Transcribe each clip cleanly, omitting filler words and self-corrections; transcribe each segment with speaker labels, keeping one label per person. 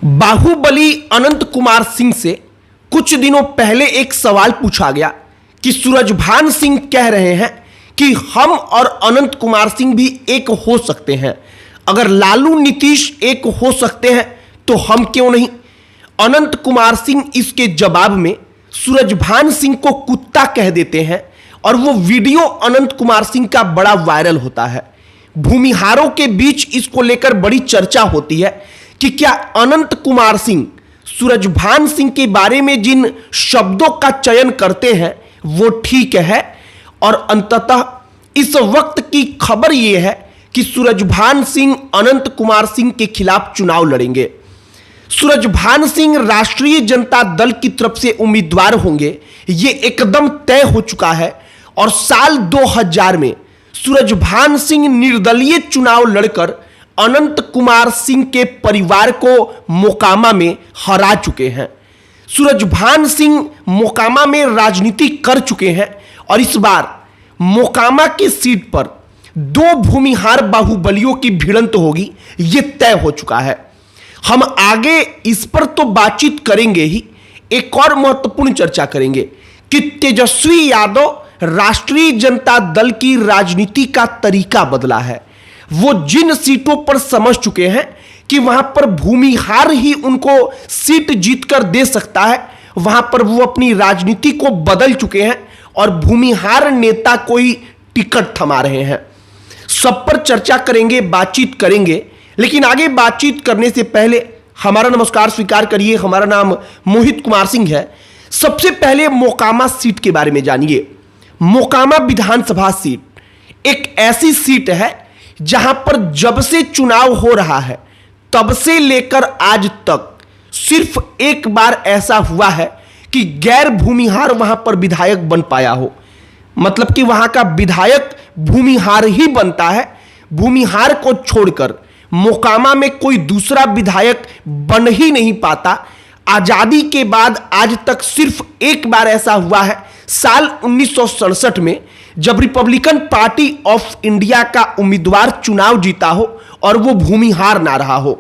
Speaker 1: बाहुबली अनंत कुमार सिंह से कुछ दिनों पहले एक सवाल पूछा गया कि सूरजभान सिंह कह रहे हैं कि हम और अनंत कुमार सिंह भी एक हो सकते हैं। अगर लालू नीतीश एक हो सकते हैं तो हम क्यों नहीं। अनंत कुमार सिंह इसके जवाब में सूरजभान सिंह को कुत्ता कह देते हैं और वो वीडियो अनंत कुमार सिंह का बड़ा वायरल होता है। भूमिहारों के बीच इसको लेकर बड़ी चर्चा होती है कि क्या अनंत कुमार सिंह सूरजभान सिंह के बारे में जिन शब्दों का चयन करते हैं वो ठीक है। और अंततः इस वक्त की खबर यह है कि सूरजभान सिंह अनंत कुमार सिंह के खिलाफ चुनाव लड़ेंगे। सूरजभान सिंह राष्ट्रीय जनता दल की तरफ से उम्मीदवार होंगे, ये एकदम तय हो चुका है। और साल 2000 में सूरजभान सिंह निर्दलीय चुनाव लड़कर अनंत कुमार सिंह के परिवार को मोकामा में हरा चुके हैं। सूरजभान सिंह मोकामा में राजनीति कर चुके हैं और इस बार मोकामा की सीट पर दो भूमिहार बाहुबलियों की भिड़ंत होगी, यह तय हो चुका है। हम आगे इस पर तो बातचीत करेंगे ही, एक और महत्वपूर्ण चर्चा करेंगे कि तेजस्वी यादव राष्ट्रीय जनता दल की राजनीति का तरीका बदला है। वो जिन सीटों पर समझ चुके हैं कि वहां पर भूमिहार ही उनको सीट जीतकर दे सकता है, वहां पर वो अपनी राजनीति को बदल चुके हैं और भूमिहार नेता को ही टिकट थमा रहे हैं। सब पर चर्चा करेंगे, बातचीत करेंगे, लेकिन आगे बातचीत करने से पहले हमारा नमस्कार स्वीकार करिए। हमारा नाम मोहित कुमार सिंह है। सबसे पहले मोकामा सीट के बारे में जानिए। मोकामा विधानसभा सीट एक ऐसी सीट है जहां पर जब से चुनाव हो रहा है तब से लेकर आज तक सिर्फ एक बार ऐसा हुआ है कि गैर भूमिहार वहां पर विधायक बन पाया हो। मतलब कि वहां का विधायक भूमिहार ही बनता है। भूमिहार को छोड़कर मोकामा में कोई दूसरा विधायक बन ही नहीं पाता। आजादी के बाद आज तक सिर्फ एक बार ऐसा हुआ है, साल 1967 में, जब रिपब्लिकन पार्टी ऑफ इंडिया का उम्मीदवार चुनाव जीता हो और वो भूमिहार ना रहा हो।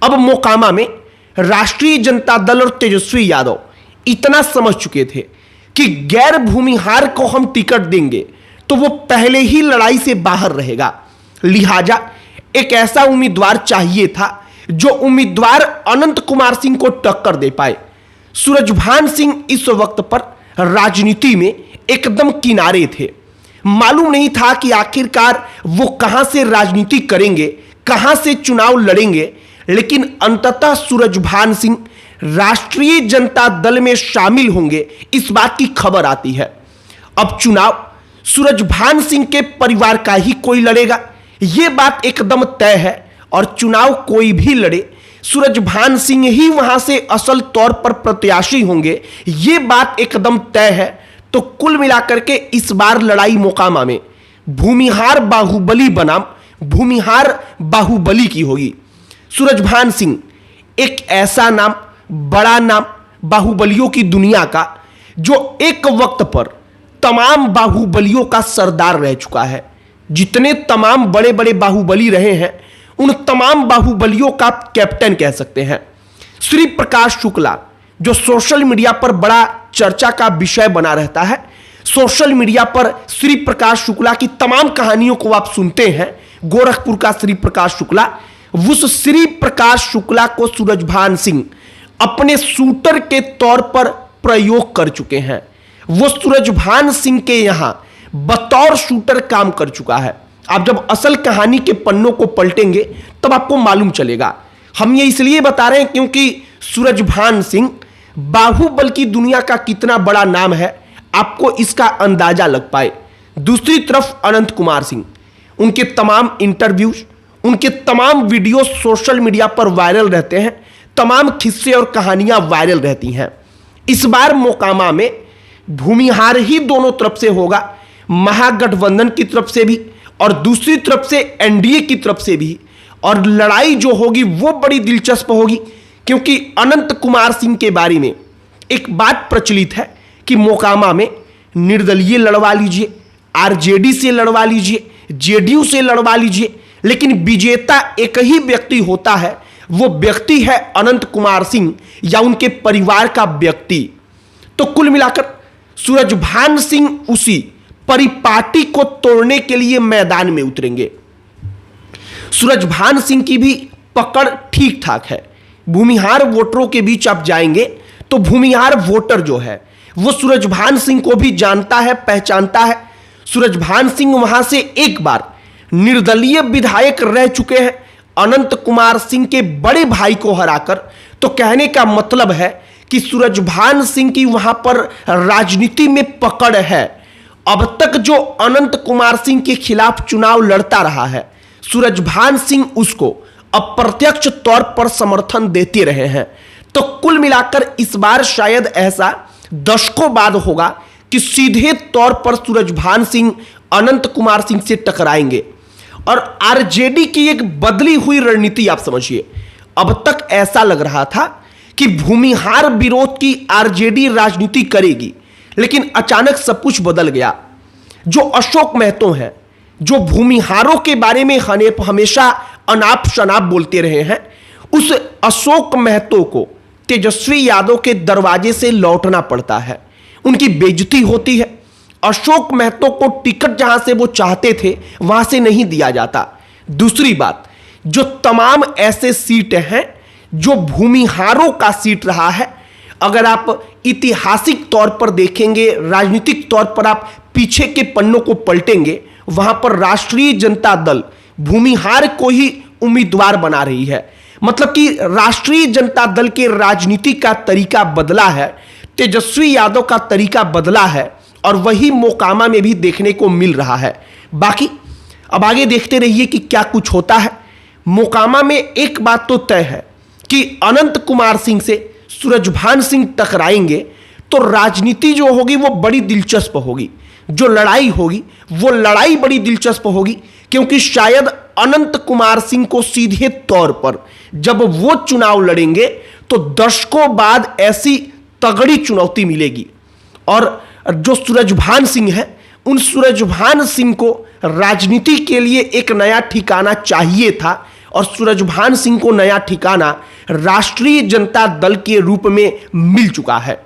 Speaker 1: अब मोकामा में राष्ट्रीय जनता दल और तेजस्वी यादव इतना समझ चुके थे कि गैर भूमिहार को हम टिकट देंगे तो वो पहले ही लड़ाई से बाहर रहेगा। लिहाजा एक ऐसा उम्मीदवार चाहिए था जो उम्मीदवार अनंत कुमार सिंह को टक्कर दे पाए। सूरजभान सिंह इस वक्त पर राजनीति में एकदम किनारे थे। मालूम नहीं था कि आखिरकार वो कहां से राजनीति करेंगे, कहां से चुनाव लड़ेंगे, लेकिन अंततः सूरजभान सिंह राष्ट्रीय जनता दल में शामिल होंगे, इस बात की खबर आती है। अब चुनाव सूरजभान सिंह के परिवार का ही कोई लड़ेगा, यह बात एकदम तय है। और चुनाव कोई भी लड़े, सूरजभान सिंह ही वहां से असल तौर पर प्रत्याशी होंगे, यह बात एकदम तय है। तो कुल मिलाकर के इस बार लड़ाई मोकामा में भूमिहार बाहुबली बनाम भूमिहार बाहुबली की होगी। सूरजभान सिंह एक ऐसा नाम, बड़ा नाम बाहुबलियों की दुनिया का, जो एक वक्त पर तमाम बाहुबलियों का सरदार रह चुका है। जितने तमाम बड़े बड़े बाहुबली रहे हैं उन तमाम बाहुबलियों का कैप्टन कह सकते हैं। श्री प्रकाश शुक्ला, जो सोशल मीडिया पर बड़ा चर्चा का विषय बना रहता है, सोशल मीडिया पर श्री प्रकाश शुक्ला की तमाम कहानियों को आप सुनते हैं। गोरखपुर का श्री प्रकाश शुक्ला, उस श्री प्रकाश शुक्ला को सूरजभान सिंह अपने शूटर के तौर पर प्रयोग कर चुके हैं। वो सूरजभान सिंह के यहां बतौर शूटर काम कर चुका है। आप जब असल कहानी के पन्नों को पलटेंगे तब आपको मालूम चलेगा। हम ये इसलिए बता रहे हैं क्योंकि सूरजभान सिंह बाहुबल की दुनिया का कितना बड़ा नाम है, आपको इसका अंदाजा लग पाए। दूसरी तरफ अनंत कुमार सिंह, उनके तमाम इंटरव्यूज, उनके तमाम वीडियो सोशल मीडिया पर वायरल रहते हैं, तमाम किस्से और कहानियां वायरल रहती हैं। इस बार मोकामा में भूमिहार ही दोनों तरफ से होगा, महागठबंधन की तरफ से भी और दूसरी तरफ से एनडीए की तरफ से भी। और लड़ाई जो होगी वो बड़ी दिलचस्प होगी, क्योंकि अनंत कुमार सिंह के बारे में एक बात प्रचलित है कि मोकामा में निर्दलीय लड़वा लीजिए, आरजेडी से लड़वा लीजिए, जेडीयू से लड़वा लीजिए, लेकिन विजेता एक ही व्यक्ति होता है वो व्यक्ति है अनंत कुमार सिंह या उनके परिवार का व्यक्ति। तो कुल मिलाकर सूरजभान सिंह उसी परिपाटी को तोड़ने के लिए मैदान में उतरेंगे। सूरजभान सिंह की भी पकड़ ठीक ठाक है। भूमिहार वोटरों के बीच आप जाएंगे तो भूमिहार वोटर जो है वो सूरजभान सिंह को भी जानता है, पहचानता है। सूरजभान सिंह वहां से एक बार निर्दलीय विधायक रह चुके हैं अनंत कुमार सिंह के बड़े भाई को हराकर। तो कहने का मतलब है कि सूरजभान सिंह की वहां पर राजनीति में पकड़ है। अब तक जो अनंत कुमार सिंह के खिलाफ चुनाव लड़ता रहा है, सूरजभान सिंह उसको अप्रत्यक्ष तौर पर समर्थन देते रहे हैं। तो कुल मिलाकर इस बार शायद ऐसा दशकों बाद होगा कि सीधे तौर पर सूरजभान सिंह अनंत कुमार सिंह से टकराएंगे। और आरजेडी की एक बदली हुई रणनीति आप समझिए। अब तक ऐसा लग रहा था कि भूमिहार विरोध की आरजेडी राजनीति करेगी, लेकिन अचानक सब कुछ बदल गया। जो अशोक महतो हैं, जो भूमिहारों के बारे में हमेशा अनाप शनाप बोलते रहे हैं, उस अशोक महतो को तेजस्वी यादव के दरवाजे से लौटना पड़ता है। उनकी बेइज्जती होती है। अशोक महतो को टिकट जहां से वो चाहते थे वहां से नहीं दिया जाता। दूसरी बात, जो तमाम ऐसे सीट हैं जो भूमिहारों का सीट रहा है, अगर आप ऐतिहासिक तौर पर देखेंगे, राजनीतिक तौर पर आप पीछे के पन्नों को पलटेंगे, वहां पर राष्ट्रीय जनता दल भूमिहार को ही उम्मीदवार बना रही है। मतलब कि राष्ट्रीय जनता दल के राजनीति का तरीका बदला है, तेजस्वी यादव का तरीका बदला है, और वही मोकामा में भी देखने को मिल रहा है। बाकी अब आगे देखते रहिए कि क्या कुछ होता है। मोकामा में एक बात तो तय है कि अनंत कुमार सिंह से सूरजभान सिंह टकराएंगे तो राजनीति जो होगी वो बड़ी दिलचस्प होगी। जो लड़ाई होगी वो लड़ाई बड़ी दिलचस्प होगी, क्योंकि शायद अनंत कुमार सिंह को सीधे तौर पर जब वो चुनाव लड़ेंगे तो दशकों बाद ऐसी तगड़ी चुनौती मिलेगी। और जो सूरजभान सिंह है, उन सूरजभान सिंह को राजनीति के लिए एक नया ठिकाना चाहिए था, और सूरजभान सिंह को नया ठिकाना राष्ट्रीय जनता दल के रूप में मिल चुका है।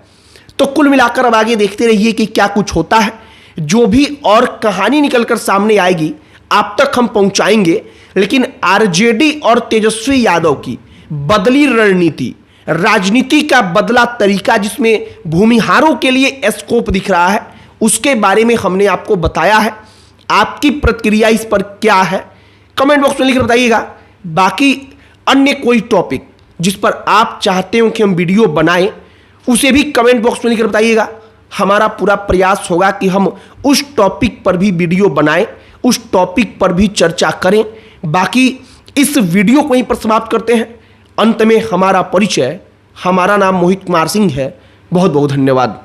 Speaker 1: तो कुल मिलाकर अब आगे देखते रहिए कि क्या कुछ होता है। जो भी और कहानी निकलकर सामने आएगी आप तक हम पहुंचाएंगे। लेकिन आरजेडी और तेजस्वी यादव की बदली रणनीति, राजनीति का बदला तरीका, जिसमें भूमिहारों के लिए स्कोप दिख रहा है, उसके बारे में हमने आपको बताया है। आपकी प्रतिक्रिया इस पर क्या है, कमेंट बॉक्स में लिखकर बताइएगा। बाकी अन्य कोई टॉपिक जिस पर आप चाहते हो कि हम वीडियो बनाएं, उसे भी कमेंट बॉक्स में लिखकर बताइएगा। हमारा पूरा प्रयास होगा कि हम उस टॉपिक पर भी वीडियो बनाएं, उस टॉपिक पर भी चर्चा करें। बाकी इस वीडियो को यहीं पर समाप्त करते हैं। अंत में हमारा परिचय, हमारा नाम मोहित कुमार सिंह है। बहुत बहुत धन्यवाद।